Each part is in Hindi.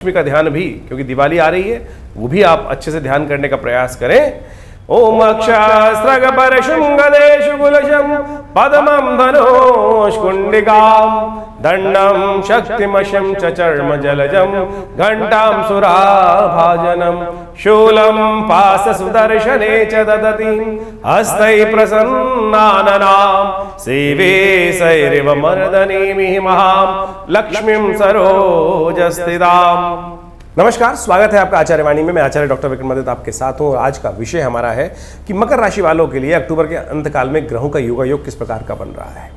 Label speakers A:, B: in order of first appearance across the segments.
A: लक्ष्मी का ध्यान भी, क्योंकि दिवाली आ रही है, वो भी आप अच्छे से ध्यान करने का प्रयास करें। ओम अक्षास्त्रग परशुंगदेशु गुलशम पद्मं धनुष्कुंडिकां दंडं शक्तिमशं च चर्म जलजं घंटां सुराभाजनं शूलं पाशसुदर्शने च ददति हस्तै प्रसन्नाननां सेवे सैरिव मर्दनीमिहि महां लक्ष्मीं सरोजस्थिताम्। नमस्कार, स्वागत है आपका आचार्य वाणी में। मैं आचार्य डॉक्टर विक्रमादित्य आपके साथ हूँ। आज का विषय हमारा है कि मकर राशि वालों के लिए अक्टूबर के अंतकाल में ग्रहों का योगायोग किस प्रकार का बन रहा है।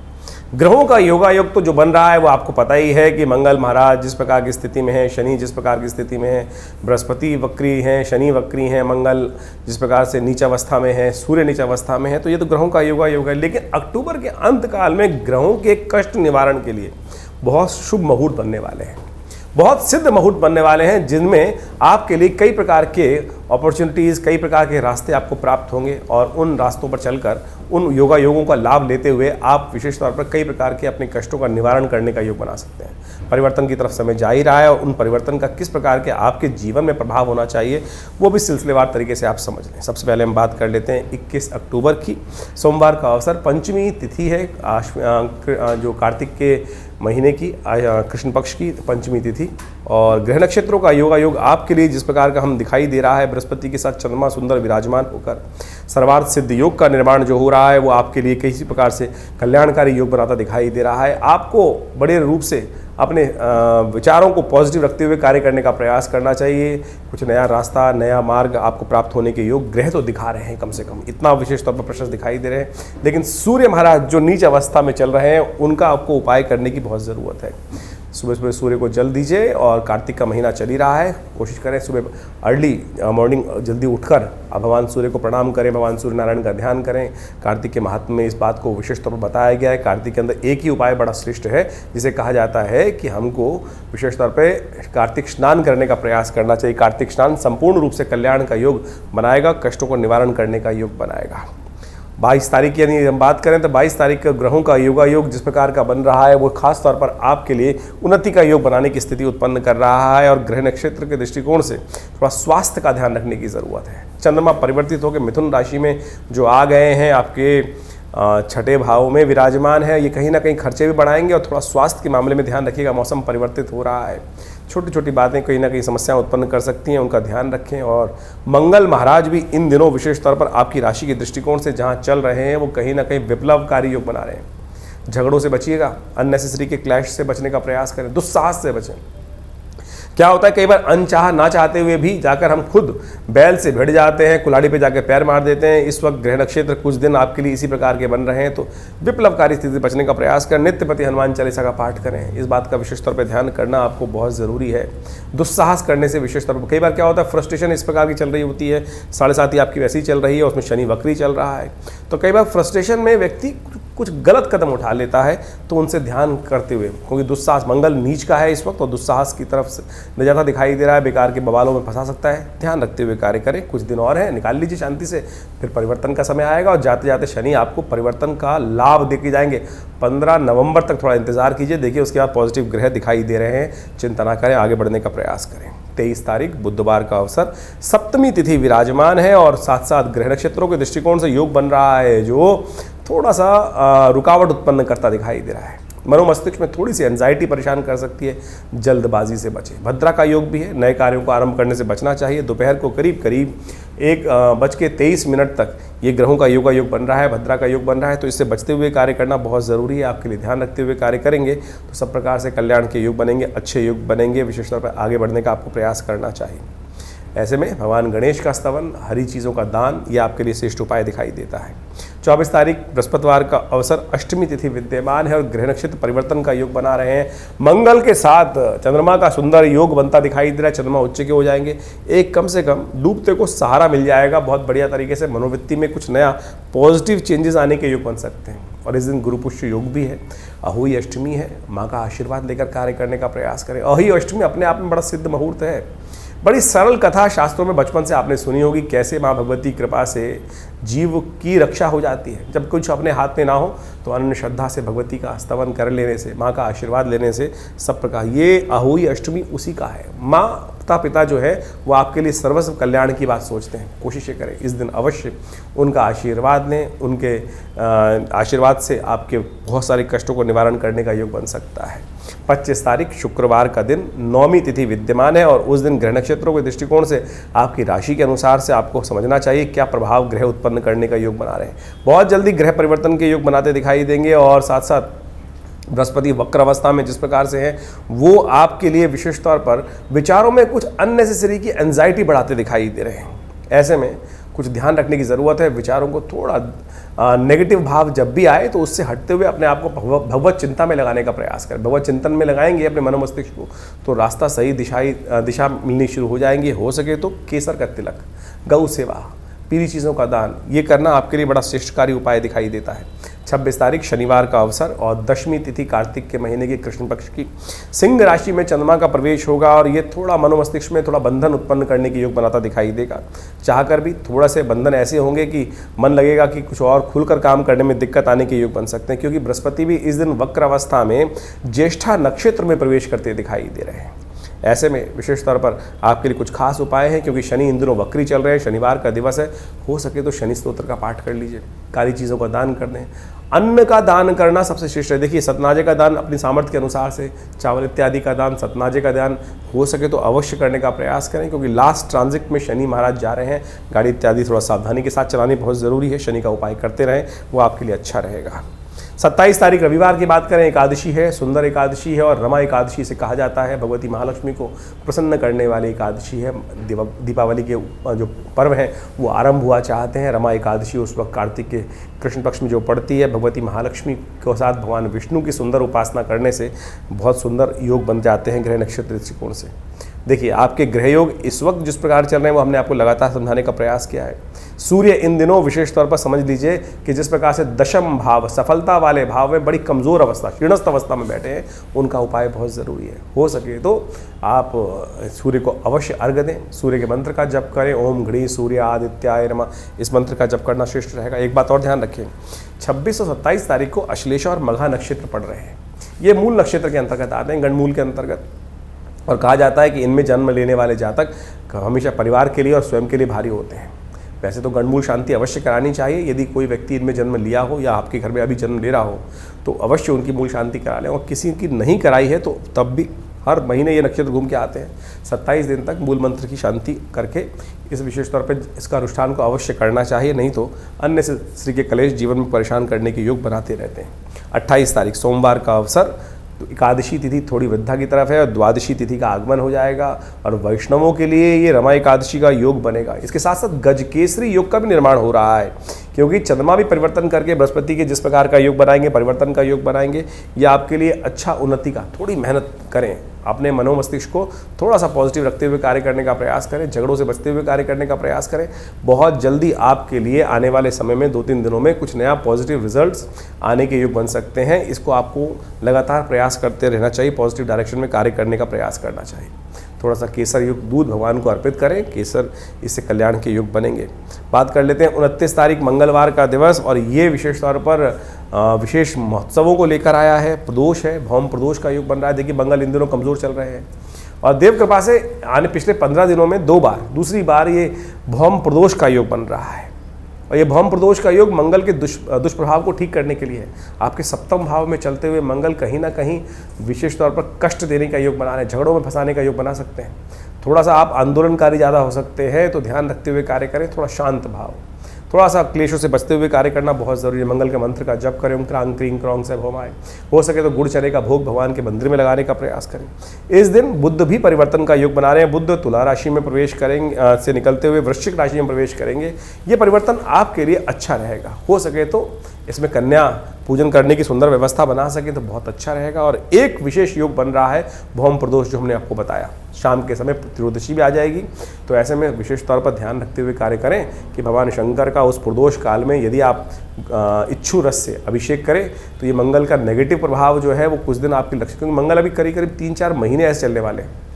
A: ग्रहों का योगायोग तो जो बन रहा है वो आपको पता ही है कि मंगल महाराज जिस प्रकार की स्थिति में है, शनि जिस प्रकार की स्थिति में है, बृहस्पति वक्री हैं, शनि वक्री हैं, मंगल जिस प्रकार से नीच अवस्था में है, सूर्य नीच अवस्था में है, तो ये तो ग्रहों का योगायोग है। लेकिन अक्टूबर के अंतकाल में ग्रहों के कष्ट निवारण के लिए बहुत शुभ मुहूर्त बनने वाले हैं, बहुत सिद्ध मुहूर्त बनने वाले हैं, जिनमें आपके लिए कई प्रकार के अपॉर्चुनिटीज़, कई प्रकार के रास्ते आपको प्राप्त होंगे और उन रास्तों पर चलकर उन योगों का लाभ लेते हुए आप विशेष तौर पर कई प्रकार के अपने कष्टों का निवारण करने का योग बना सकते हैं। परिवर्तन की तरफ समय जा ही रहा है और उन परिवर्तन का किस प्रकार के आपके जीवन में प्रभाव होना चाहिए वो भी सिलसिलेवार तरीके से आप समझ लें। सबसे पहले हम बात कर लेते हैं 21 अक्टूबर की, सोमवार का अवसर, पंचमी तिथि है, जो कार्तिक के महीने की कृष्ण पक्ष की पंचमी तिथि, और ग्रह नक्षत्रों का योगायोग आपके लिए जिस प्रकार का हम दिखाई दे रहा है, बृहस्पति के साथ चंद्रमा सुंदर विराजमान होकर सर्वार्थ सिद्ध योग का निर्माण जो हो रहा है वो आपके लिए किसी प्रकार से कल्याणकारी योग बनाता दिखाई दे रहा है। आपको बड़े रूप से अपने विचारों को पॉजिटिव रखते हुए कार्य करने का प्रयास करना चाहिए। कुछ नया रास्ता, नया मार्ग आपको प्राप्त होने के योग ग्रह तो दिखा रहे हैं, कम से कम इतना विशेष तौर पर प्रशस्त दिखाई दे रहे हैं। लेकिन सूर्य महाराज जो नीच अवस्था में चल रहे हैं उनका आपको उपाय करने की बहुत ज़रूरत है। सुबह सुबह सूर्य को जल दीजिए, और कार्तिक का महीना चल ही रहा है, कोशिश करें सुबह अर्ली मॉर्निंग जल्दी उठकर भगवान सूर्य को प्रणाम करें, भगवान सूर्य नारायण का ध्यान करें। कार्तिक के महात्म्य में इस बात को विशेष तौर पर बताया गया है। कार्तिक के अंदर एक ही उपाय बड़ा श्रेष्ठ है, जिसे कहा जाता है कि हमको विशेष तौर पर कार्तिक स्नान करने का प्रयास करना चाहिए। कार्तिक स्नान संपूर्ण रूप से कल्याण का योग बनाएगा, कष्टों को निवारण करने का योग बनाएगा। 22 तारीख यानी हम बात करें तो 22 तारीख ग्रहों का योगायोग जिस प्रकार का बन रहा है वो खास तौर पर आपके लिए उन्नति का योग बनाने की स्थिति उत्पन्न कर रहा है। और ग्रह नक्षत्र के दृष्टिकोण से थोड़ा स्वास्थ्य का ध्यान रखने की ज़रूरत है। चंद्रमा परिवर्तित होकर मिथुन राशि में जो आ गए हैं, आपके छठे भाव में विराजमान है, ये कहीं ना कहीं खर्चे भी बढ़ाएंगे और थोड़ा स्वास्थ्य के मामले में ध्यान रखिएगा। मौसम परिवर्तित हो रहा है, छोटी छोटी बातें कहीं ना कहीं समस्याएं उत्पन्न कर सकती हैं, उनका ध्यान रखें। और मंगल महाराज भी इन दिनों विशेष तौर पर आपकी राशि के दृष्टिकोण से जहां चल रहे हैं वो कहीं ना कहीं विप्लवकारी योग बना रहे हैं। झगड़ों से बचिएगा, अननेसेसरी के क्लैश से बचने का प्रयास करें, दुस्साहस से बचें। क्या होता है, कई बार अनचाह ना चाहते हुए भी जाकर हम खुद बैल से भिड़ जाते हैं, कुल्हाड़ी पे जाकर पैर मार देते हैं। इस वक्त ग्रह नक्षत्र कुछ दिन आपके लिए इसी प्रकार के बन रहे हैं, तो विप्लवकारी स्थिति से बचने का प्रयास करें। नित्यपति हनुमान चालीसा का पाठ करें, इस बात का विशेष तौर पर ध्यान करना आपको बहुत ज़रूरी है। दुस्साहस करने से विशेष तौर पर कई बार क्या होता है, फ्रस्ट्रेशन इस प्रकार की चल रही होती है, 7.5 आपकी वैसी चल रही है, उसमें शनि वक्री चल रहा है, तो कई बार फ्रस्ट्रेशन में व्यक्ति कुछ गलत कदम उठा लेता है, तो उनसे ध्यान करते हुए, क्योंकि दुस्साहस, मंगल नीच का है इस वक्त और दुस्साहस की तरफ से ले जाता दिखाई दे रहा है, बेकार के बवालों में फंसा सकता है। ध्यान रखते हुए कार्य करें। कुछ दिन और है, निकाल लीजिए शांति से, फिर परिवर्तन का समय आएगा और जाते जाते शनि आपको परिवर्तन का लाभ देके जाएंगे। 15 नवंबर तक थोड़ा इंतजार कीजिए, देखिए उसके बाद पॉजिटिव ग्रह दिखाई दे रहे हैं। चिंता ना करें, आगे बढ़ने का प्रयास करें। 23 तारीख बुधवार का अवसर, सप्तमी तिथि विराजमान है और साथ साथ ग्रह नक्षत्रों के दृष्टिकोण से योग बन रहा है जो थोड़ा सा रुकावट उत्पन्न करता दिखाई दे रहा है। मनोमस्तिष्क में थोड़ी सी एंजाइटी परेशान कर सकती है, जल्दबाजी से बचें। भद्रा का योग भी है, नए कार्यों को आरंभ करने से बचना चाहिए। दोपहर को करीब 1:23 तक ये ग्रहों का योग बन रहा है, भद्रा का योग बन रहा है, तो इससे बचते हुए कार्य करना बहुत ज़रूरी है। आपके लिए ध्यान रखते हुए कार्य करेंगे तो सब प्रकार से कल्याण के योग बनेंगे, अच्छे योग बनेंगे। विशेष तौर पर आगे बढ़ने का आपको प्रयास करना चाहिए। ऐसे में भगवान गणेश का स्तवन, हरी चीज़ों का दान, ये आपके लिए श्रेष्ठ उपाय दिखाई देता है। 24 तारीख बृहस्पतिवार का अवसर, अष्टमी तिथि विद्यमान है और ग्रह नक्षत्र परिवर्तन का योग बना रहे हैं। मंगल के साथ चंद्रमा का सुंदर योग बनता दिखाई दे रहा है, चंद्रमा उच्च के हो जाएंगे। एक कम से कम डूबते को सहारा मिल जाएगा, बहुत बढ़िया तरीके से मनोवृत्ति में कुछ नया पॉजिटिव चेंजेस आने के योग बन सकते हैं। और इस दिन गुरु पुष्य योग भी है, अहोई अष्टमी है, माँ का आशीर्वाद लेकर कार्य करने का प्रयास करें। अहोई अष्टमी अपने आप में बड़ा सिद्ध मुहूर्त है। बड़ी सरल कथा शास्त्रों में बचपन से आपने सुनी होगी, कैसे माँ भगवती कृपा से जीव की रक्षा हो जाती है। जब कुछ अपने हाथ में ना हो तो अनन्य श्रद्धा से भगवती का स्तवन कर लेने से, माँ का आशीर्वाद लेने से सब प्रकार, ये अहोई अष्टमी उसी का है। माता पिता जो है वो आपके लिए सर्वस्व कल्याण की बात सोचते हैं। कोशिश करें इस दिन अवश्य उनका आशीर्वाद लें, उनके आशीर्वाद से आपके बहुत सारे कष्टों को निवारण करने का योग बन सकता है। 25 तारीख शुक्रवार का दिन, नौमी तिथि विद्यमान है और उस दिन ग्रह नक्षत्रों के दृष्टिकोण से आपकी राशि के अनुसार से आपको समझना चाहिए क्या प्रभाव ग्रह उत्पन्न करने का योग बना रहे हैं। बहुत जल्दी ग्रह परिवर्तन के योग बनाते दिखाई देंगे और साथ साथ बृहस्पति वक्र अवस्था में जिस प्रकार से है वो आपके लिए विशेष तौर पर विचारों में कुछ अननेसेसरी की एंजाइटी बढ़ाते दिखाई दे रहे हैं। ऐसे में कुछ ध्यान रखने की ज़रूरत है। विचारों को थोड़ा नेगेटिव भाव जब भी आए तो उससे हटते हुए अपने आप को भगवत चिंता में लगाने का प्रयास करें। भगवत चिंतन में लगाएंगे अपने मनोमस्तिष्क को तो रास्ता सही दिशा मिलनी शुरू हो जाएंगी। हो सके तो केसर का तिलक, गौ सेवा, पीली चीज़ों का दान, ये करना आपके लिए बड़ा श्रेष्ठकारी उपाय दिखाई देता है। 26 तारीख शनिवार का अवसर और दशमी तिथि कार्तिक के महीने की कृष्ण पक्ष की सिंह राशि में चंद्रमा का प्रवेश होगा और ये थोड़ा मनोमस्तिष्क में थोड़ा बंधन उत्पन्न करने की योग बनाता दिखाई देगा। चाहकर भी थोड़ा से बंधन ऐसे होंगे कि मन लगेगा कि कुछ और खुलकर काम करने में दिक्कत आने के योग बन सकते हैं, क्योंकि बृहस्पति भी इस दिन वक्र अवस्था में ज्येष्ठा नक्षत्र में प्रवेश करते दिखाई दे रहे हैं। ऐसे में विशेष तौर पर आपके लिए कुछ खास उपाय हैं, क्योंकि शनि इन दिनों वक्री चल रहे हैं, शनिवार का दिवस है। हो सके तो शनि स्तोत्र का पाठ कर लीजिए, काली चीज़ों का दान कर दें। अन्न का दान करना सबसे श्रेष्ठ है। देखिए सतनाजे का दान अपनी सामर्थ्य के अनुसार से, चावल इत्यादि का दान, सतनाजे का दान हो सके तो अवश्य करने का प्रयास करें, क्योंकि लास्ट ट्रांजिट में शनि महाराज जा रहे हैं। गाड़ी इत्यादि थोड़ा सावधानी के साथ चलानी बहुत ज़रूरी है। शनि का उपाय करते रहें, वो आपके लिए अच्छा रहेगा। 27 तारीख रविवार की बात करें, एकादशी है, सुंदर एकादशी है और रमा एकादशी से कहा जाता है। भगवती महालक्ष्मी को प्रसन्न करने वाली एकादशी है। दीपावली के जो पर्व हैं वो आरंभ हुआ चाहते हैं। रमा एकादशी उस वक्त कार्तिक के कृष्ण पक्ष में जो पड़ती है, भगवती महालक्ष्मी के साथ भगवान विष्णु की सुंदर उपासना करने से बहुत सुंदर योग बन जाते हैं ग्रह नक्षत्र दृष्टिकोण से। देखिए आपके ग्रह योग इस वक्त जिस प्रकार चल रहे हैं वो हमने आपको लगातार समझाने का प्रयास किया है। सूर्य इन दिनों विशेष तौर पर समझ लीजिए कि जिस प्रकार से दशम भाव, सफलता वाले भाव में बड़ी कमज़ोर अवस्था, क्षीणस्थ अवस्था में बैठे हैं, उनका उपाय बहुत ज़रूरी है। हो सके तो आप सूर्य को अवश्य अर्घ्य दें, सूर्य के मंत्र का जप करें, ओम घड़ी सूर्य आदित्याय नमः, इस मंत्र का जप करना श्रेष्ठ रहेगा। एक बात और ध्यान रखें, 26 और 27 तारीख को अश्लेषा और मघा नक्षत्र पड़ रहे हैं। ये मूल नक्षत्र के अंतर्गत आते हैं, गणमूल के अंतर्गत, और कहा जाता है कि इनमें जन्म लेने वाले जातक हमेशा परिवार के लिए और स्वयं के लिए भारी होते हैं। वैसे तो गणमूल शांति अवश्य करानी चाहिए। यदि कोई व्यक्ति इनमें जन्म लिया हो या आपके घर में अभी जन्म ले रहा हो तो अवश्य उनकी मूल शांति करा लें, और किसी की नहीं कराई है तो तब भी हर महीने ये नक्षत्र घूम के आते हैं। 27 दिन तक मूल मंत्र की शांति करके इस विशेष तौर पर इसका अनुष्ठान को अवश्य करना चाहिए, नहीं तो अन्य श्री के कलेश जीवन में परेशान करने के योग बनाते रहते हैं। 28 तारीख सोमवार का अवसर, तो एकादशी तिथि थोड़ी वृद्धा की तरफ है और द्वादशी तिथि का आगमन हो जाएगा और वैष्णवों के लिए ये रमा एकादशी का योग बनेगा। इसके साथ साथ गजकेसरी योग का भी निर्माण हो रहा है, क्योंकि चंद्रमा भी परिवर्तन करके बृहस्पति के जिस प्रकार का योग बनाएंगे, परिवर्तन का योग बनाएंगे, ये आपके लिए अच्छा उन्नति का। थोड़ी मेहनत करें, अपने मनोमस्तिष्क को थोड़ा सा पॉजिटिव रखते हुए कार्य करने का प्रयास करें, झगड़ों से बचते हुए कार्य करने का प्रयास करें। बहुत जल्दी आपके लिए आने वाले समय में 2-3 दिनों में कुछ नया पॉजिटिव रिजल्ट्स आने के योग बन सकते हैं। इसको आपको लगातार प्रयास करते रहना चाहिए, पॉजिटिव डायरेक्शन में कार्य करने का प्रयास करना चाहिए। थोड़ा सा केसर युक्त दूध भगवान को अर्पित करें, केसर इससे कल्याण के योग बनेंगे। बात कर लेते हैं 29 तारीख मंगलवार का दिवस, और ये विशेष तौर पर विशेष महोत्सवों को लेकर आया है। प्रदोष है, भौम प्रदोष का योग बन रहा है। देखिए मंगल इन दिनों कमज़ोर चल रहे हैं और देव कृपा से आने पिछले 15 दिनों में 2 बार, दूसरी बार ये भौम प्रदोष का योग बन रहा है। और ये भौम प्रदोष का योग मंगल के दुष्प्रभाव को ठीक करने के लिए है। आपके सप्तम भाव में चलते हुए मंगल कहीं ना कहीं विशेष तौर पर कष्ट देने का योग बना रहे हैं, झगड़ों में फंसाने का योग बना सकते हैं। थोड़ा सा आप आंदोलनकारी ज़्यादा हो सकते हैं, तो ध्यान रखते हुए कार्य करें। थोड़ा शांत भाव, थोड़ा सा क्लेशों से बचते हुए कार्य करना बहुत ज़रूरी है। मंगल के मंत्र का जप करें, ओम क्रांग क्रीं क्रौंग से भौमाय। हो सके तो गुड़ चने का भोग भगवान के मंदिर में लगाने का प्रयास करें। इस दिन बुध भी परिवर्तन का योग बना रहे हैं। बुध तुला राशि में प्रवेश करेंगे, से निकलते हुए वृश्चिक राशि में प्रवेश करेंगे। ये परिवर्तन आपके लिए अच्छा रहेगा। हो सके तो इसमें कन्या पूजन करने की सुंदर व्यवस्था बना सके तो बहुत अच्छा रहेगा। और एक विशेष योग बन रहा है भौम प्रदोष, जो हमने आपको बताया। शाम के समय त्रयोदशी भी आ जाएगी, तो ऐसे में विशेष तौर पर ध्यान रखते हुए कार्य करें कि भगवान शंकर का उस प्रदोष काल में यदि आप इच्छु रस से अभिषेक करें तो ये मंगल का नेगेटिव प्रभाव जो है वो कुछ दिन आपके लक्ष्य, क्योंकि मंगल अभी करीब 3-4 महीने ऐसे चलने वाले हैं।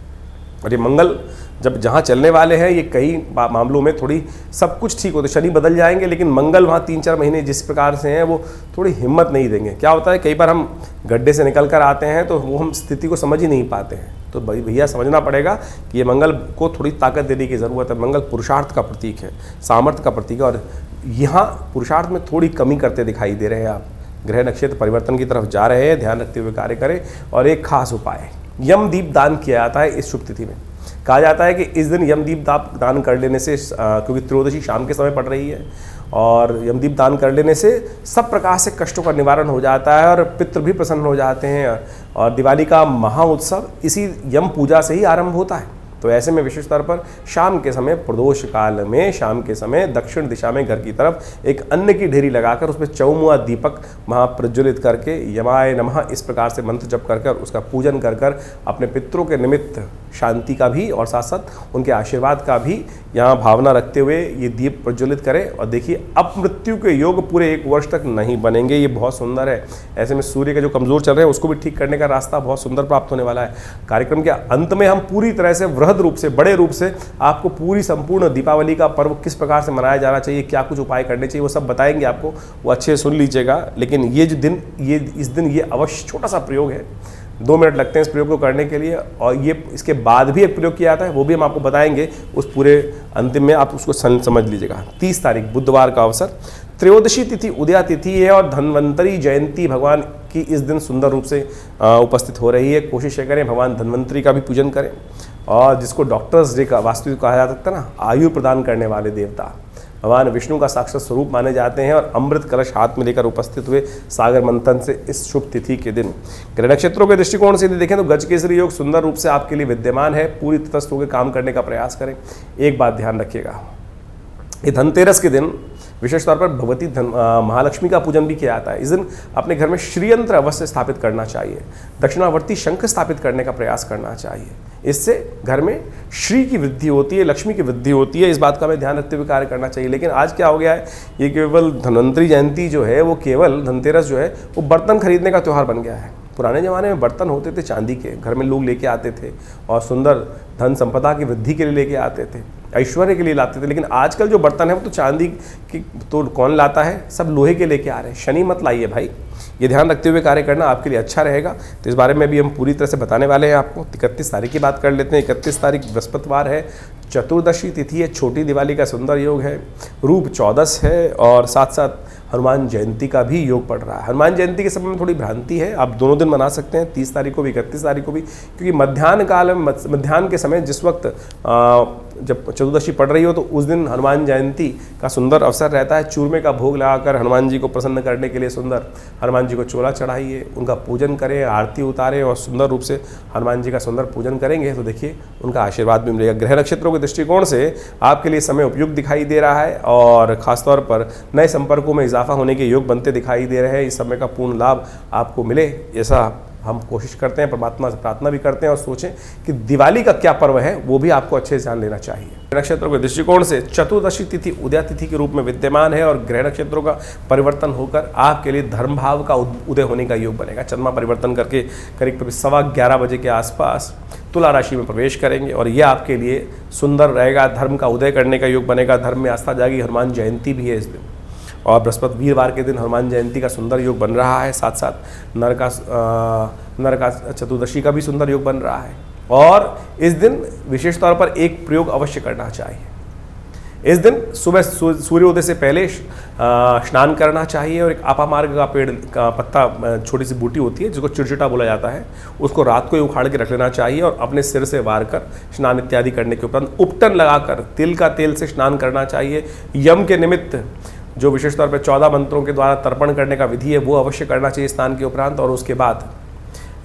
A: और ये मंगल जब जहाँ चलने वाले हैं, ये कई मामलों में थोड़ी सब कुछ ठीक होते, शनि बदल जाएंगे, लेकिन मंगल वहाँ 3-4 महीने जिस प्रकार से हैं वो थोड़ी हिम्मत नहीं देंगे। क्या होता है, कई बार हम गड्ढे से निकल कर आते हैं तो वो हम स्थिति को समझ ही नहीं पाते हैं। तो भैया समझना पड़ेगा कि ये मंगल को थोड़ी ताकत देने की ज़रूरत है। मंगल पुरुषार्थ का प्रतीक है, सामर्थ्य का प्रतीक है, और यहाँ पुरुषार्थ में थोड़ी कमी करते दिखाई दे रहे हैं आप। ग्रह नक्षत्र परिवर्तन की तरफ जा रहे हैं, ध्यान रखते हुए कार्य करें। और एक खास उपाय, यमदीप दान किया जाता है इस शुभ तिथि में। कहा जाता है कि इस दिन यमदीप दान कर लेने से, क्योंकि त्रयोदशी शाम के समय पड़ रही है, और यमदीप दान कर लेने से सब प्रकार से कष्टों का निवारण हो जाता है और पितृ भी प्रसन्न हो जाते हैं। और दिवाली का महाउत्सव इसी यम पूजा से ही आरंभ होता है। तो ऐसे में विशेष तौर पर शाम के समय, प्रदोष काल में शाम के समय दक्षिण दिशा में घर की तरफ एक अन्न की ढेरी लगाकर उसमें चौमुआ दीपक वहाँ प्रज्वलित करके यमाय नमः इस प्रकार से मंत्र जप कर उसका पूजन कर अपने पितरों के निमित्त शांति का भी और साथ साथ उनके आशीर्वाद का भी यहाँ भावना रखते हुए ये दीप प्रज्वलित करें। और देखिए, अपमृत्यु के योग पूरे 1 वर्ष तक नहीं बनेंगे, ये बहुत सुंदर है। ऐसे में सूर्य के जो कमज़ोर चल रहे हैं उसको भी ठीक करने का रास्ता बहुत सुंदर प्राप्त होने वाला है। कार्यक्रम के अंत में हम पूरी तरह से वृहद रूप से, बड़े रूप से आपको पूरी संपूर्ण दीपावली का पर्व किस प्रकार से मनाया जाना चाहिए, क्या कुछ उपाय करने चाहिए, वो सब बताएंगे आपको। वो अच्छे से सुन लीजिएगा। लेकिन ये जो दिन, इस दिन ये अवश्य छोटा सा प्रयोग है, 2 मिनट लगते हैं इस प्रयोग को करने के लिए, और ये इसके बाद भी एक प्रयोग किया जाता है, वो भी हम आपको बताएंगे उस पूरे अंतिम में, आप उसको समझ लीजिएगा। 30 तारीख बुधवार का अवसर, त्रयोदशी तिथि उदया तिथि है और धन्वंतरी जयंती भगवान की इस दिन सुंदर रूप से उपस्थित हो रही है। कोशिश करें भगवान धन्वंतरी का भी पूजन करें, और जिसको डॉक्टर्स डे का वास्तविक कहा जा सकता है ना, आयु प्रदान करने वाले देवता भगवान विष्णु का साक्षात स्वरूप माने जाते हैं, और अमृत कलश हाथ में लेकर उपस्थित हुए सागर मंथन से इस शुभ तिथि के दिन ग्रह नक्षत्रों के दृष्टिकोण से यदि देखें तो गजकेसरी योग सुंदर रूप से आपके लिए विद्यमान है। पूरी तटस्थ होकर काम करने का प्रयास करें। एक बात ध्यान रखिएगा, ये धनतेरस के दिन विशेष तौर पर भगवती महालक्ष्मी का पूजन भी किया जाता है। इस दिन अपने घर में श्रीयंत्र अवश्य स्थापित करना चाहिए, दक्षिणावर्ती शंख स्थापित करने का प्रयास करना चाहिए। इससे घर में श्री की वृद्धि होती है, लक्ष्मी की वृद्धि होती है। इस बात का हमें ध्यान रखते हुए कार्य करना चाहिए। लेकिन आज क्या हो गया है, ये केवल धन्वंतरी जयंती जो है, वो केवल धनतेरस जो है वो बर्तन खरीदने का त्यौहार बन गया है। पुराने ज़माने में बर्तन होते थे चांदी के, घर में लोग लेके आते थे और सुंदर धन संपदा की वृद्धि के लिए लेके आते थे, ऐश्वर्य के लिए लाते थे। लेकिन आजकल जो बर्तन है वो तो चांदी की तो कौन लाता है, सब लोहे के लेके आ रहे हैं। शनि मत लाइए भाई, ये ध्यान रखते हुए कार्य करना आपके लिए अच्छा रहेगा। तो इस बारे में भी हम पूरी तरह से बताने वाले हैं आपको। 31 तारीख की बात कर लेते हैं। 31 तारीख बृहस्पतिवार है, चतुर्दशी तिथि है, छोटी दिवाली का सुंदर योग है, रूप 14 है, और साथ साथ हनुमान जयंती का भी योग पड़ रहा है। हनुमान जयंती के समय में थोड़ी भ्रांति है, आप दोनों दिन मना सकते हैं, 30 तारीख को भी 31 तारीख को भी, क्योंकि मध्याह्न काल में, मध्याह्न के समय जिस वक्त जब चतुर्दशी पड़ रही हो तो उस दिन हनुमान जयंती का सुंदर अवसर रहता है। चूरमे का भोग लगाकर हनुमान जी को प्रसन्न करने के लिए सुंदर हनुमान जी को चोला चढ़ाइए, उनका पूजन करें, आरती उतारें और सुंदर रूप से हनुमान जी का सुंदर पूजन करेंगे तो देखिए उनका आशीर्वाद भी मिलेगा। ग्रह नक्षत्रों के दृष्टिकोण से आपके लिए समय उपयुक्त दिखाई दे रहा है, और खासतौर पर नए संपर्कों में इजाफा होने के योग बनते दिखाई दे रहे हैं। इस समय का पूर्ण लाभ आपको मिले, ऐसा हम कोशिश करते हैं, परमात्मा से प्रार्थना भी करते हैं, और सोचें कि दिवाली का क्या पर्व है वो भी आपको अच्छे से जान लेना चाहिए। नक्षत्रों के दृष्टिकोण से चतुर्दशी तिथि उदया तिथि के रूप में विद्यमान है, और ग्रह नक्षत्रों का परिवर्तन होकर आपके लिए धर्म भाव का उदय होने का योग बनेगा। चंद्रमा परिवर्तन करके करीब 11:15 बजे के आसपास तुला राशि में प्रवेश करेंगे, और ये आपके लिए सुंदर रहेगा। धर्म का उदय करने का योग बनेगा, धर्म में आस्था जाएगी। हनुमान जयंती भी है इस दिन, और बृहस्पति वीरवार के दिन हनुमान जयंती का सुंदर योग बन रहा है। साथ साथ नरका चतुर्दशी का भी सुंदर योग बन रहा है, और इस दिन विशेष तौर पर एक प्रयोग अवश्य करना चाहिए। इस दिन सुबह सूर्योदय से पहले स्नान करना चाहिए, और एक आपामार्ग का पेड़ का पत्ता, छोटी सी बूटी होती है जिसको चिड़चिटा बोला जाता है, उसको रात को ही उखाड़ के रख लेना चाहिए, और अपने सिर से वार कर स्नान इत्यादि करने के उपरांत उपटन लगाकर तिल का तेल से स्नान करना चाहिए। यम के निमित्त जो विशेष तौर पर 14 मंत्रों के द्वारा तर्पण करने का विधि है वो अवश्य करना चाहिए स्नान के उपरांत, और उसके बाद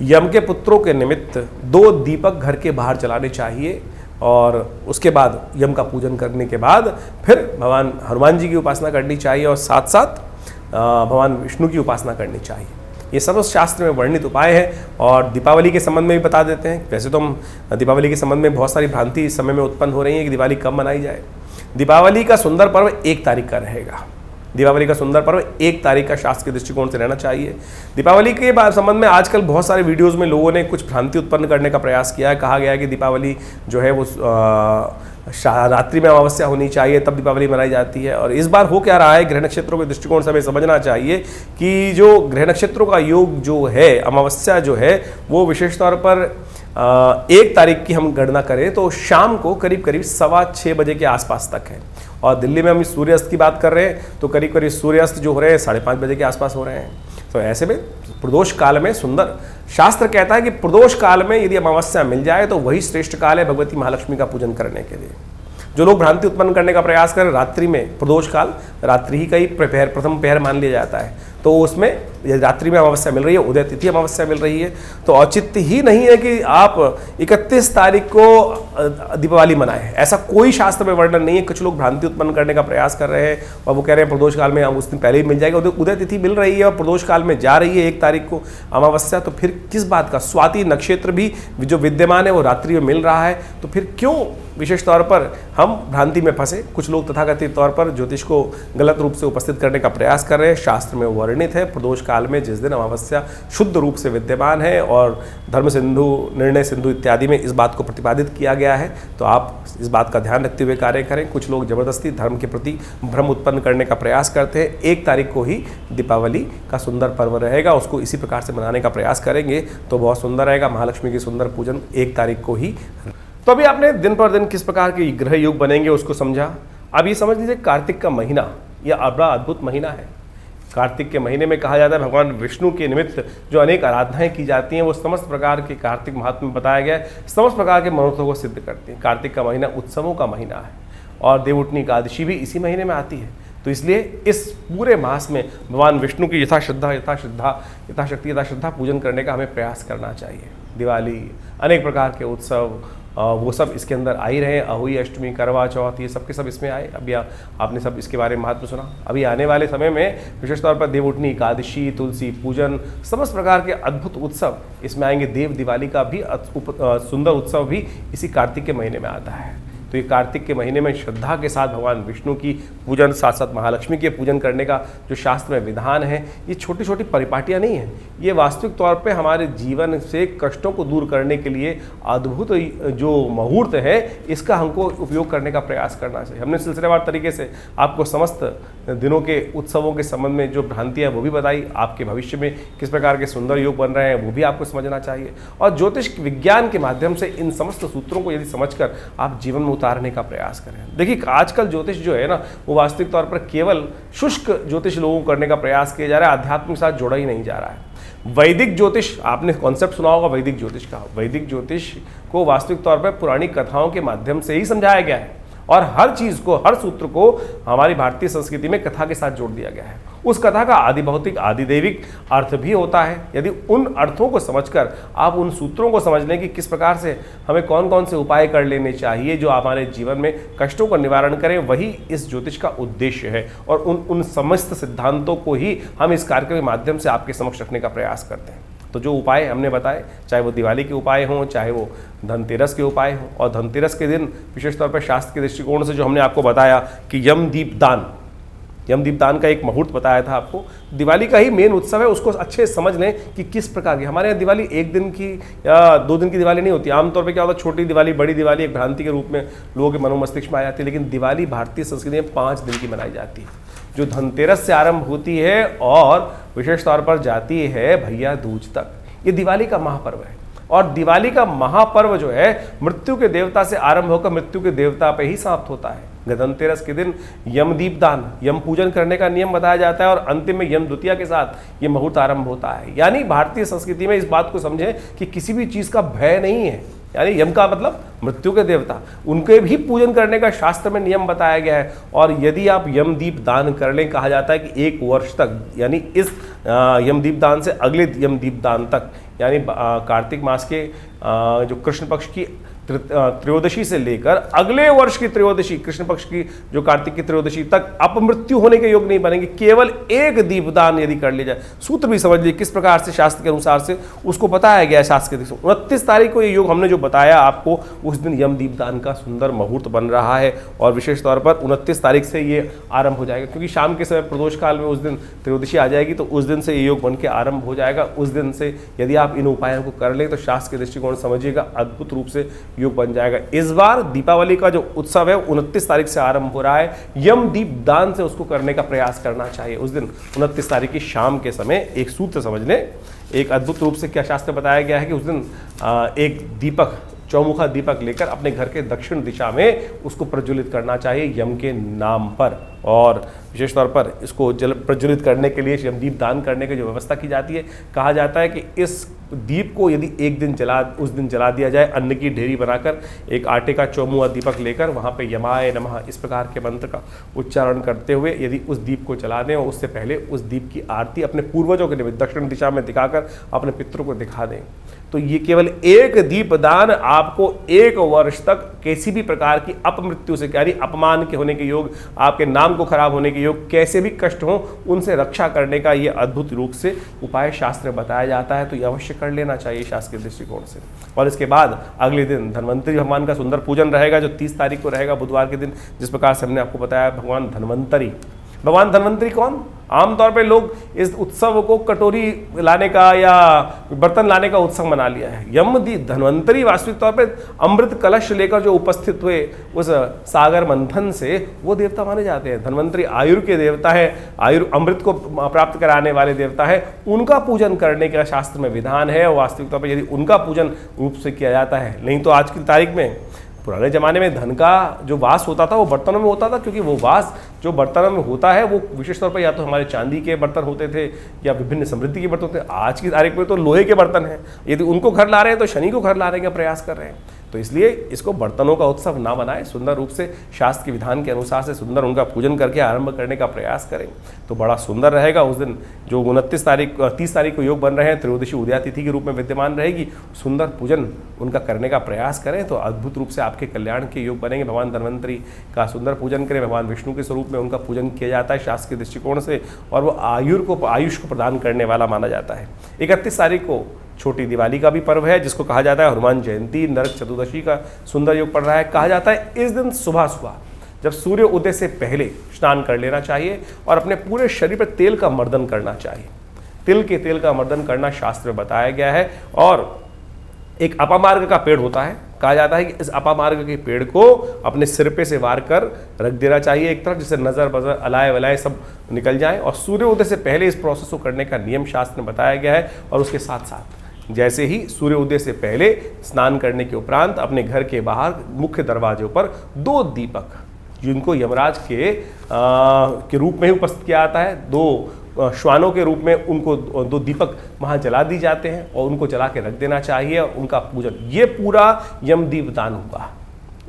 A: यम के पुत्रों के निमित्त 2 दीपक घर के बाहर जलाने चाहिए, और उसके बाद यम का पूजन करने के बाद फिर भगवान हनुमान जी की उपासना करनी चाहिए, और साथ साथ भगवान विष्णु की उपासना करनी चाहिए। ये सब शास्त्र में वर्णित उपाय है, और दीपावली के संबंध में भी बता देते हैं। वैसे तो हम दीपावली के संबंध में बहुत सारी भ्रांति इस समय में उत्पन्न हो रही है कि दिवाली कब मनाई जाए। दीपावली का सुंदर पर्व 1 तारीख का रहेगा, दीपावली का सुंदर पर्व 1 तारीख का शास्त्र के दृष्टिकोण से रहना चाहिए। दीपावली के संबंध में आजकल बहुत सारे वीडियोज़ में लोगों ने कुछ भ्रांति उत्पन्न करने का प्रयास किया है। कहा गया है कि दीपावली जो है वो रात्रि में अमावस्या होनी चाहिए, तब दीपावली मनाई जाती है। और इस बार हो क्या रहा है, ग्रह नक्षत्रों के दृष्टिकोण से हमें समझना चाहिए कि जो ग्रह नक्षत्रों का योग जो है, अमावस्या जो है वो विशेष तौर पर 1 तारीख की हम गणना करें तो शाम को करीब करीब 6:15 बजे के आसपास तक है। और दिल्ली में हम सूर्यास्त की बात कर रहे हैं तो करीब करीब सूर्यास्त जो हो रहे हैं 5:30 बजे के आसपास हो रहे हैं। तो ऐसे में प्रदोष काल में सुंदर, शास्त्र कहता है कि प्रदोष काल में यदि अमावस्या मिल जाए तो वही श्रेष्ठ काल है भगवती महालक्ष्मी का पूजन करने के लिए। जो लोग भ्रांति उत्पन्न करने का प्रयास करें रात्रि में, प्रदोष काल रात्रि ही का ही प्रथम पहर मान लिया जाता है, तो उसमें रात्रि में अमावस्या मिल रही है, उदय तिथि अमावस्या मिल रही है, तो औचित्य ही नहीं है कि आप 31 तारीख को दीपावली मनाएं। ऐसा कोई शास्त्र में वर्णन नहीं है। कुछ लोग भ्रांति उत्पन्न करने का प्रयास कर रहे हैं और वो कह रहे हैं प्रदोष काल में हम उस दिन पहले ही मिल जाएगा। उदय तिथि मिल रही है और प्रदोष काल में जा रही है 1 तारीख को अमावस्या, तो फिर किस बात का? स्वाति नक्षत्र भी जो विद्यमान है वो रात्रि में मिल रहा है, तो फिर क्यों विशेष तौर पर हम भ्रांति में फंसे? कुछ लोग तथाकथित तौर पर ज्योतिष को गलत रूप से उपस्थित करने का प्रयास कर रहे हैं। शास्त्र में वर्णित है प्रदोष काल में जिस दिन अमावस्या शुद्ध रूप से विद्यमान है और धर्म सिंधु, निर्णय सिंधु इत्यादि में इस बात को प्रतिपादित किया गया है, तो आप इस बात का ध्यान रखते हुए कार्य करें। कुछ लोग जबरदस्ती धर्म के प्रति भ्रम उत्पन्न करने का प्रयास करते हैं। 1 तारीख को ही दीपावली का सुंदर पर्व रहेगा, उसको इसी प्रकार से मनाने का प्रयास करेंगे तो बहुत सुंदर रहेगा। महालक्ष्मी की सुंदर पूजन 1 तारीख को ही। तो अभी आपने दिन पर दिन किस प्रकार के ग्रह योग बनेंगे उसको समझा। अब ये समझ लीजिए कार्तिक का महीना यह बड़ा अद्भुत महीना है। कार्तिक के महीने में कहा जाता है भगवान विष्णु के निमित्त जो अनेक आराधनाएं की जाती हैं वो समस्त प्रकार के कार्तिक महात्म्य में बताया गया है, समस्त प्रकार के मनोरथों को सिद्ध करती हैं। कार्तिक का महीना उत्सवों का महीना है और देवउठनी एकादशी भी इसी महीने में आती है, तो इसलिए इस पूरे मास में भगवान विष्णु की यथाशक्ति पूजन करने का हमें प्रयास करना चाहिए। दिवाली, अनेक प्रकार के उत्सव वो सब इसके अंदर आ ही रहे हैं। अहोई अष्टमी, करवा चौथ, ये सब के सब इसमें आए। अभी आपने सब इसके बारे में महत्व सुना। अभी आने वाले समय में विशेष तौर पर देवउठनी एकादशी, तुलसी पूजन, समस्त प्रकार के अद्भुत उत्सव इसमें आएंगे। देव दिवाली का भी सुंदर उत्सव भी इसी कार्तिक के महीने में आता है। तो ये कार्तिक के महीने में श्रद्धा के साथ भगवान विष्णु की पूजन, साथ साथ महालक्ष्मी के पूजन करने का जो शास्त्र में विधान है, ये छोटी छोटी परिपाटियाँ नहीं हैं, ये वास्तविक तौर पे हमारे जीवन से कष्टों को दूर करने के लिए अद्भुत जो मुहूर्त है, इसका हमको उपयोग करने का प्रयास करना चाहिए। हमने सिलसिलेवार तरीके से आपको समस्त दिनों के उत्सवों के संबंध में जो भ्रांतियाँ वो भी बताई, आपके भविष्य में किस प्रकार के सुंदर योग बन रहे हैं वो भी आपको समझना चाहिए। और ज्योतिष विज्ञान के माध्यम से इन समस्त सूत्रों को यदि समझकर आप जीवन में उतारने का प्रयास करें। देखिए आजकल ज्योतिष जो है ना वो वास्तविक तौर पर केवल शुष्क ज्योतिष लोगों को करने का प्रयास किया जा रहा है, आध्यात्म के साथ जोड़ा ही नहीं जा रहा है। वैदिक ज्योतिष, आपने कॉन्सेप्ट सुना होगा वैदिक ज्योतिष का। वैदिक ज्योतिष को वास्तविक तौर पर पुरानी कथाओं के माध्यम से ही समझाया गया है और हर चीज को, हर सूत्र को हमारी भारतीय संस्कृति में कथा के साथ जोड़ दिया गया है। उस कथा का आदि भौतिक, आदि दैविक अर्थ भी होता है। यदि उन अर्थों को समझकर आप उन सूत्रों को समझ लें कि किस प्रकार से हमें कौन कौन से उपाय कर लेने चाहिए जो हमारे जीवन में कष्टों का निवारण करें, वही इस ज्योतिष का उद्देश्य है। और उन समस्त सिद्धांतों को ही हम इस कार्यक्रम के माध्यम से आपके समक्ष रखने का प्रयास करते हैं। तो जो उपाय हमने बताए, चाहे वो दिवाली के उपाय हों, चाहे वो धनतेरस के उपाय हों, और धनतेरस के दिन विशेष तौर पर शास्त्र के दृष्टिकोण से जो हमने आपको बताया कि यमदीप दान का एक मुहूर्त बताया था आपको। दिवाली का ही मेन उत्सव है, उसको अच्छे समझ लें कि किस प्रकार की हमारे यहाँ दिवाली 1 दिन की या 2 दिन की दिवाली नहीं होती। आमतौर पे क्या होता है, छोटी दिवाली, बड़ी दिवाली एक भ्रांति के रूप में लोगों के मनोमस्तिष्क में आ जाती है, लेकिन दिवाली भारतीय संस्कृति में 5 दिन की मनाई जाती है, जो धनतेरस से आरंभ होती है और विशेष तौर पर जाती है भैया दूज तक। ये दिवाली का महापर्व है और दिवाली का महापर्व जो है मृत्यु के देवता से आरंभ होकर मृत्यु के देवता पे ही समाप्त होता है। धनतेरस के दिन यमदीप दान, यम पूजन करने का नियम बताया जाता है और अंतिम में यम द्वितीया के साथ ये मुहूर्त आरंभ होता है। यानी भारतीय संस्कृति में इस बात को समझें कि किसी भी चीज का भय नहीं है। यानी यम का मतलब मृत्यु के देवता, उनके भी पूजन करने का शास्त्र में नियम बताया गया है। और यदि आप यमदीप दान कर लें, कहा जाता है कि 1 वर्ष तक, यानी इस यमदीप दान से अगले यमदीप दान तक, यानी कार्तिक मास के जो कृष्ण पक्ष की त्रयोदशी से लेकर अगले वर्ष की त्रयोदशी, कृष्ण पक्ष की जो कार्तिक की त्रयोदशी तक अपमृत्यु होने के योग नहीं बनेंगे। केवल एक दीपदान यदि कर लिया जाए, सूत्र भी समझ लीजिए किस प्रकार से शास्त्र के अनुसार से उसको बताया गया है। शास्त्र के 29 तारीख को ये योग हमने जो बताया आपको, उस दिन यम दीपदान का सुंदर मुहूर्त बन रहा है और विशेष तौर पर 29 तारीख से ये आरंभ हो जाएगा, क्योंकि शाम के समय प्रदोष काल में उस दिन त्रयोदशी आ जाएगी, तो उस दिन से ये योग बन के आरंभ हो जाएगा। उस दिन से यदि आप इन उपायों को कर लें तो शास्त्र के दृष्टिकोण समझिएगा अद्भुत रूप से योग बन जाएगा। इस बार दीपावली का जो उत्सव है 29 तारीख से आरंभ हो रहा है। यम दीपदान से उसको करने का प्रयास करना चाहिए। उस दिन 29 तारीख की शाम के समय एक सूत्र समझ लें, एक अद्भुत रूप से क्या शास्त्र बताया गया है कि उस दिन एक दीपक, चौमुखा दीपक लेकर अपने घर के दक्षिण दिशा में उसको प्रज्वलित करना चाहिए यम के नाम पर। और विशेष तौर पर इसको प्रज्वलित करने के लिए यम दीप दान करने की जो व्यवस्था की जाती है, कहा जाता है कि इस दीप को यदि एक दिन उस दिन जला दिया जाए, अन्न की ढेरी बनाकर एक आटे का चौमुआ दीपक लेकर वहाँ पे यमाय नमः इस प्रकार के मंत्र का उच्चारण करते हुए यदि उस दीप को जला दें और उससे पहले उस दीप की आरती अपने पूर्वजों के निमित्त दक्षिण दिशा में दिखाकर अपने पितरों को दिखा दें, तो ये केवल एक दीपदान आपको 1 वर्ष तक किसी भी प्रकार की अपमृत्यु से, यानी अपमान के होने के योग, आपके नाम को खराब होने के योग, कैसे भी कष्ट हो उनसे रक्षा करने का ये अद्भुत रूप से उपाय शास्त्र में बताया जाता है। तो ये अवश्य कर लेना चाहिए शास्त्र के दृष्टिकोण से। और इसके बाद अगले दिन धन्वंतरी भगवान का सुंदर पूजन रहेगा, जो 30 तारीख को रहेगा बुधवार के दिन। जिस प्रकार से हमने आपको बताया भगवान धन्वंतरी कौन? आमतौर पे लोग इस उत्सव को कटोरी लाने का या बर्तन लाने का उत्सव मना लिया है। यम धन्वंतरी वास्तविक तौर पे अमृत कलश लेकर जो उपस्थित हुए उस सागर मंथन से, वो देवता माने जाते हैं। धन्वंतरी आयुर के देवता है, आयुर अमृत को प्राप्त कराने वाले देवता है। उनका पूजन करने का शास्त्र में विधान है और वास्तविक तौर पर यदि उनका पूजन रूप से किया जाता है, नहीं तो आज की तारीख में, पुराने ज़माने में धन का जो वास होता था वो बर्तनों में होता था, क्योंकि वो वास जो बर्तनों में होता है वो विशेष तौर पर या तो हमारे चांदी के बर्तन होते थे या विभिन्न समृद्धि के बर्तन होते थे। आज की तारीख में तो लोहे के बर्तन हैं। यदि उनको घर ला रहे हैं तो शनि को घर लाने का प्रयास कर रहे हैं। तो इसलिए इसको बर्तनों का उत्सव ना बनाएं, सुंदर रूप से शास्त्र के विधान के अनुसार से सुंदर उनका पूजन करके आरंभ करने का प्रयास करें तो बड़ा सुंदर रहेगा। उस दिन जो 30 तारीख को योग बन रहे हैं, त्रयोदशी उदया तिथि के रूप में विद्यमान रहेगी, सुंदर पूजन उनका करने का प्रयास करें तो अद्भुत रूप से आपके कल्याण के योग बनेंगे। भगवान धन्वंतरी का सुंदर पूजन करें, भगवान विष्णु के स्वरूप में उनका पूजन किया जाता है शास्त्र के दृष्टिकोण से, और वो आयुष को प्रदान करने वाला माना जाता है। 31 तारीख को छोटी दिवाली का भी पर्व है, जिसको कहा जाता है हनुमान जयंती। नरक चतुर्दशी का सुंदर योग पड़ रहा है। कहा जाता है इस दिन सुबह सुबह जब सूर्य उदय से पहले स्नान कर लेना चाहिए और अपने पूरे शरीर पर तेल का मर्दन करना चाहिए। तिल के तेल का मर्दन करना शास्त्र में बताया गया है। और एक अपामार्ग का पेड़ होता है, कहा जाता है कि इस अपामार्ग के पेड़ को अपने सिर पे से वार कर रख देना चाहिए एक तरफ, जिससे नज़र बजर अलाय वलाय सब निकल जाए। और सूर्य उदय से पहले इस प्रोसेस को करने का नियम शास्त्र में बताया गया है। और उसके साथ साथ जैसे ही सूर्य उदय से पहले स्नान करने के उपरांत अपने घर के बाहर मुख्य दरवाजे पर 2 दीपक, जिनको यमराज के रूप में ही उपस्थित किया जाता है, 2 श्वानों के रूप में उनको 2 दीपक वहाँ जला दी जाते हैं और उनको जला के रख देना चाहिए और उनका पूजन, ये पूरा यमदीपदान होगा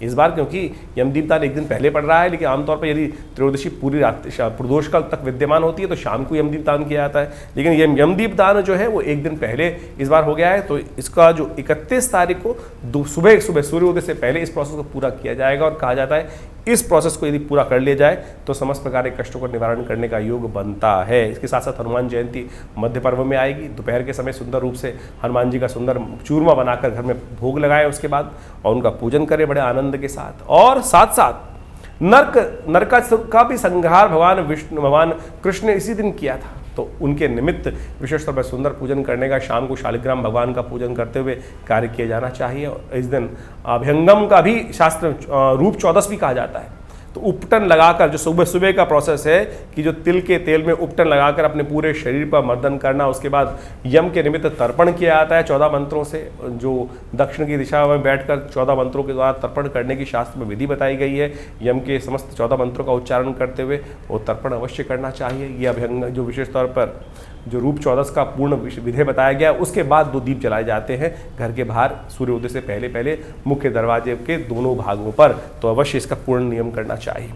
A: इस बार। क्योंकि यमदीपदान एक दिन पहले पड़ रहा है, लेकिन आमतौर पर यदि त्रयोदशी पूरी रात प्रदोष काल तक विद्यमान होती है तो शाम को यमदीपदान किया जाता है, लेकिन ये यमदीपदान जो है वो एक दिन पहले इस बार हो गया है। तो इसका जो 31 तारीख को सुबह सूर्योदय से पहले इस प्रोसेस को पूरा किया जाएगा। और कहा जाता है इस प्रोसेस को यदि पूरा कर लिया जाए तो समस्त प्रकार के कष्टों का निवारण करने का योग बनता है। इसके साथ साथ हनुमान जयंती मध्य पर्व में आएगी। दोपहर के समय सुंदर रूप से हनुमान जी का सुंदर चूरमा बनाकर घर में भोग लगाए उसके बाद, और उनका पूजन करें बड़े आनंद के साथ। और साथ साथ नरक का भी संहार भगवान कृष्ण ने इसी दिन किया था, तो उनके निमित्त विशेष तौर पर सुंदर पूजन करने का, शाम को शालिग्राम भगवान का पूजन करते हुए कार्य किया जाना चाहिए। और इस दिन अभ्यंगम का भी शास्त्र रूप 14 भी कहा जाता है। तो उपटन लगाकर, जो सुबह सुबह का प्रोसेस है कि जो तिल के तेल में उपटन लगाकर अपने पूरे शरीर पर मर्दन करना, उसके बाद यम के निमित्त तर्पण किया जाता है 14 मंत्रों से, जो दक्षिण की दिशा में बैठकर 14 मंत्रों के द्वारा तर्पण करने की शास्त्र में विधि बताई गई है। यम के समस्त 14 मंत्रों का उच्चारण करते हुए वो तर्पण अवश्य करना चाहिए। ये अभ्यंग जो विशेष तौर पर जो रूप 14 का पूर्ण विधेय बताया गया, उसके बाद 2 दीप जलाए जाते हैं घर के बाहर सूर्योदय से पहले मुख्य दरवाजे के दोनों भागों पर। तो अवश्य इसका पूर्ण नियम करना चाहिए।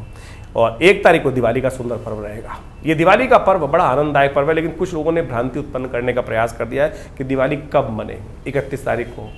A: और 1 तारीख को दिवाली का सुंदर पर्व रहेगा। ये दिवाली का पर्व बड़ा आनंददायक पर्व है, लेकिन कुछ लोगों ने भ्रांति उत्पन्न करने का प्रयास कर दिया है कि दिवाली कब मने, 31 तारीख को।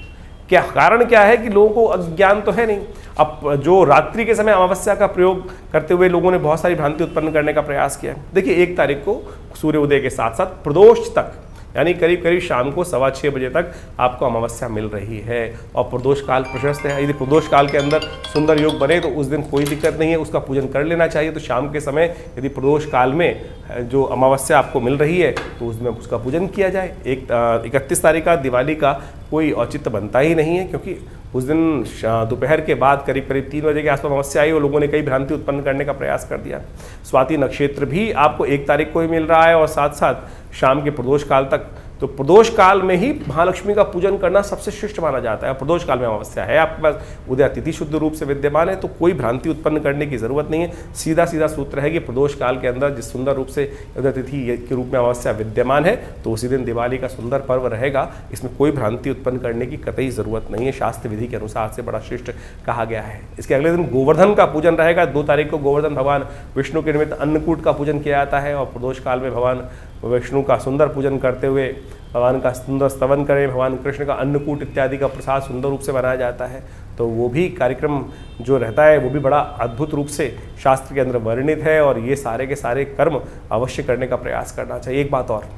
A: क्या कारण क्या है कि लोगों को अज्ञान तो है नहीं। अब जो रात्रि के समय अमावस्या का प्रयोग करते हुए लोगों ने बहुत सारी भ्रांति उत्पन्न करने का प्रयास किया। देखिए 1 तारीख को सूर्योदय के साथ साथ प्रदोष तक, यानी करीब करीब शाम को 6:15 बजे तक आपको अमावस्या मिल रही है और प्रदोष काल प्रशस्त है। यदि प्रदोष काल के अंदर सुंदर योग बने तो उस दिन कोई दिक्कत नहीं है, उसका पूजन कर लेना चाहिए। तो शाम के समय यदि प्रदोष काल में जो अमावस्या आपको मिल रही है तो उसमें उसका पूजन किया जाए। 31 तारीख का दिवाली का कोई औचित्य बनता ही नहीं है, क्योंकि उस दिन दोपहर के बाद करीब करीब 3 बजे के आसपास अमावस्या आई और लोगों ने कई भ्रांति उत्पन्न करने का प्रयास कर दिया। स्वाति नक्षत्र भी आपको 1 तारीख को ही मिल रहा है और साथ साथ शाम के प्रदोष काल तक। तो प्रदोष काल में ही महालक्ष्मी का पूजन करना सबसे श्रेष्ठ माना जाता है। प्रदोष काल में अमावस्या है आपके पास, उदय तिथि शुद्ध रूप से विद्यमान है, तो कोई भ्रांति उत्पन्न करने की जरूरत नहीं है। सीधा सीधा सूत्र है कि प्रदोष काल के अंदर जिस सुंदर रूप से उदय तिथि के रूप में अमावस्या विद्यमान है तो उसी दिन दिवाली का सुंदर पर्व रहेगा। इसमें कोई भ्रांति उत्पन्न करने की कतई जरूरत नहीं है, शास्त्र विधि के अनुसार से बड़ा श्रेष्ठ कहा गया है। इसके अगले दिन गोवर्धन का पूजन रहेगा। 2 तारीख को गोवर्धन भगवान विष्णु के निमित्त अन्नकूट का पूजन किया जाता है और प्रदोष काल में भगवान विष्णु का सुंदर पूजन करते हुए भगवान का सुंदर स्तवन करें, भगवान कृष्ण का अन्नकूट इत्यादि का प्रसाद सुंदर रूप से बनाया जाता है। तो वो भी कार्यक्रम जो रहता है वो भी बड़ा अद्भुत रूप से शास्त्र के अंदर वर्णित है और ये सारे के सारे कर्म अवश्य करने का प्रयास करना चाहिए। एक बात और,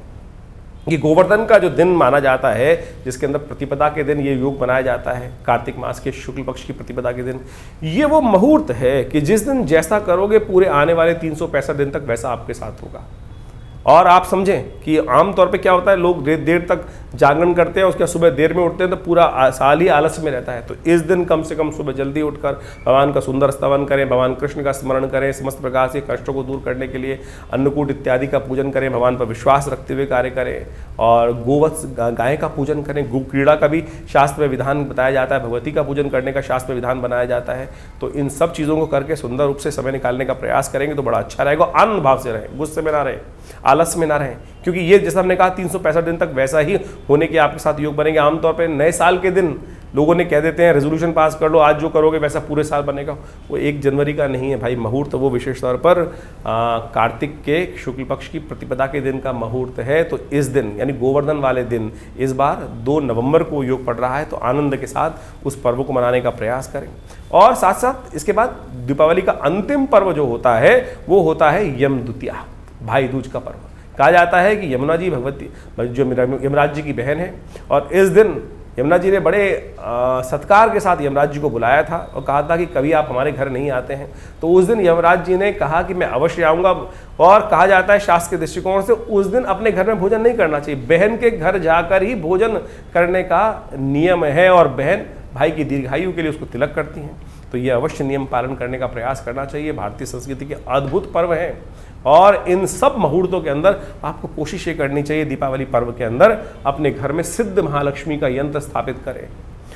A: ये गोवर्धन का जो दिन माना जाता है जिसके अंदर प्रतिपदा के दिन ये योग बनाया जाता है, कार्तिक मास के शुक्ल पक्ष की प्रतिपदा के दिन, ये वो मुहूर्त है कि जिस दिन जैसा करोगे पूरे आने वाले 365 दिन तक वैसा आपके साथ होगा। और आप समझें कि आमतौर पे क्या होता है, लोग देर तक जागरण करते हैं, उसके सुबह देर में उठते हैं तो पूरा साल ही आलस्य में रहता है। तो इस दिन कम से कम सुबह जल्दी उठकर भगवान का सुंदर स्तवन करें, भगवान कृष्ण का स्मरण करें, समस्त प्रकार से कष्टों को दूर करने के लिए अन्नकूट इत्यादि का पूजन करें, भगवान पर विश्वास रखते हुए कार्य करें और गोवत्स गाय का पूजन करें। गो क्रीड़ा का भी शास्त्र में विधान बताया जाता है, भगवती का पूजन करने का शास्त्र में विधान बनाया जाता है। तो इन सब चीज़ों को करके सुंदर रूप से समय निकालने का प्रयास करेंगे तो बड़ा अच्छा रहेगा। आनंद भाव से रहें, गुस्से में ना रहें, आलस में ना रहें, क्योंकि ये जैसा हमने कहा 365 दिन तक वैसा ही होने के आपके साथ योग बनेंगे। आमतौर पे नए साल के दिन लोगों ने कह देते हैं रेजोल्यूशन पास कर लो, आज जो करोगे वैसा पूरे साल बनेगा। वो 1 जनवरी का नहीं है भाई, मुहूर्त वो विशेष तौर पर कार्तिक के शुक्ल पक्ष की प्रतिपदा के दिन का मुहूर्त है। तो इस दिन यानी गोवर्धन वाले दिन इस बार 2 नवंबर को योग पड़ रहा है, तो आनंद के साथ उस पर्व को मनाने का प्रयास करें। और साथ साथ इसके बाद दीपावली का अंतिम पर्व जो होता है वो होता है यम द्वितीया, भाई दूज का पर्व। कहा जाता है कि यमुना जी भगवती जो यमराज जी की बहन है और इस दिन यमुना जी ने बड़े सत्कार के साथ यमराज जी को बुलाया था और कहा था कि कभी आप हमारे घर नहीं आते हैं। तो उस दिन यमराज जी ने कहा कि मैं अवश्य आऊँगा। और कहा जाता है शास्त्र के दृष्टिकोण से उस दिन अपने घर में भोजन नहीं करना चाहिए, बहन के घर जाकर ही भोजन करने का नियम है और बहन भाई की दीर्घायु के लिए उसको तिलक करती हैं। तो ये अवश्य नियम पालन करने का प्रयास करना चाहिए। भारतीय संस्कृति के अद्भुत पर्व हैं और इन सब मुहूर्तों के अंदर आपको कोशिश ये करनी चाहिए दीपावली पर्व के अंदर अपने घर में सिद्ध महालक्ष्मी का यंत्र स्थापित करें,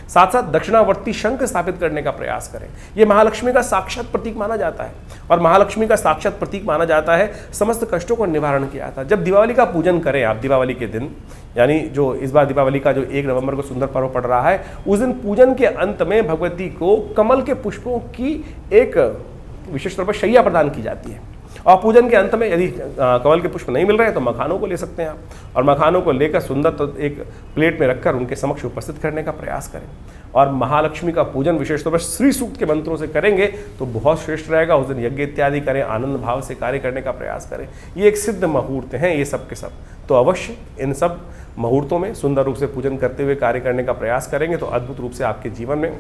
A: साथ साथ दक्षिणावर्ती शंख स्थापित करने का प्रयास करें। ये महालक्ष्मी का साक्षात प्रतीक माना जाता है और महालक्ष्मी का साक्षात प्रतीक माना जाता है समस्त कष्टों को निवारण किया था। जब दिवाली का पूजन करें आप दीपावली के दिन, यानी जो इस बार दीपावली का जो 1 नवंबर को सुंदर पर्व पड़ रहा है, उस दिन पूजन के अंत में भगवती को कमल के पुष्पों की एक विशेष तौर पर शैया प्रदान की जाती है। और पूजन के अंत में यदि कमल के पुष्प नहीं मिल रहे हैं तो मखानों को ले सकते हैं आप और मखानों को लेकर सुंदर तो एक प्लेट में रखकर उनके समक्ष उपस्थित करने का प्रयास करें। और महालक्ष्मी का पूजन विशेष तौर पर श्री सूक्त के मंत्रों से करेंगे तो बहुत श्रेष्ठ रहेगा। उस दिन यज्ञ इत्यादि करें, आनंद भाव से कार्य करने का प्रयास करें। ये एक सिद्ध मुहूर्त हैं ये सब के सब, तो अवश्य इन सब मुहूर्तों में सुंदर रूप से पूजन करते हुए कार्य करने का प्रयास करेंगे तो अद्भुत रूप से आपके जीवन में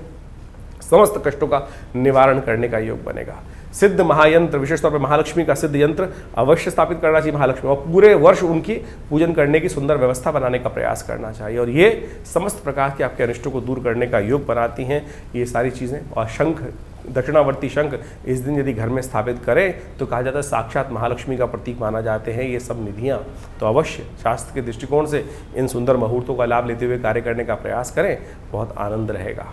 A: समस्त कष्टों का निवारण करने का योग बनेगा। सिद्ध महायंत्र विशेष तौर पर महालक्ष्मी का सिद्ध यंत्र अवश्य स्थापित करना चाहिए महालक्ष्मी, और पूरे वर्ष उनकी पूजन करने की सुंदर व्यवस्था बनाने का प्रयास करना चाहिए। और ये समस्त प्रकार के आपके अनिष्टों को दूर करने का योग बनाती हैं ये सारी चीज़ें। और शंख, दक्षिणावर्ती शंख इस दिन यदि घर में स्थापित करें तो कहा जाता है साक्षात महालक्ष्मी का प्रतीक माना जाते हैं ये सब निधियाँ। तो अवश्य शास्त्र के दृष्टिकोण से इन सुंदर मुहूर्तों का लाभ लेते हुए कार्य करने का प्रयास करें, बहुत आनंद रहेगा।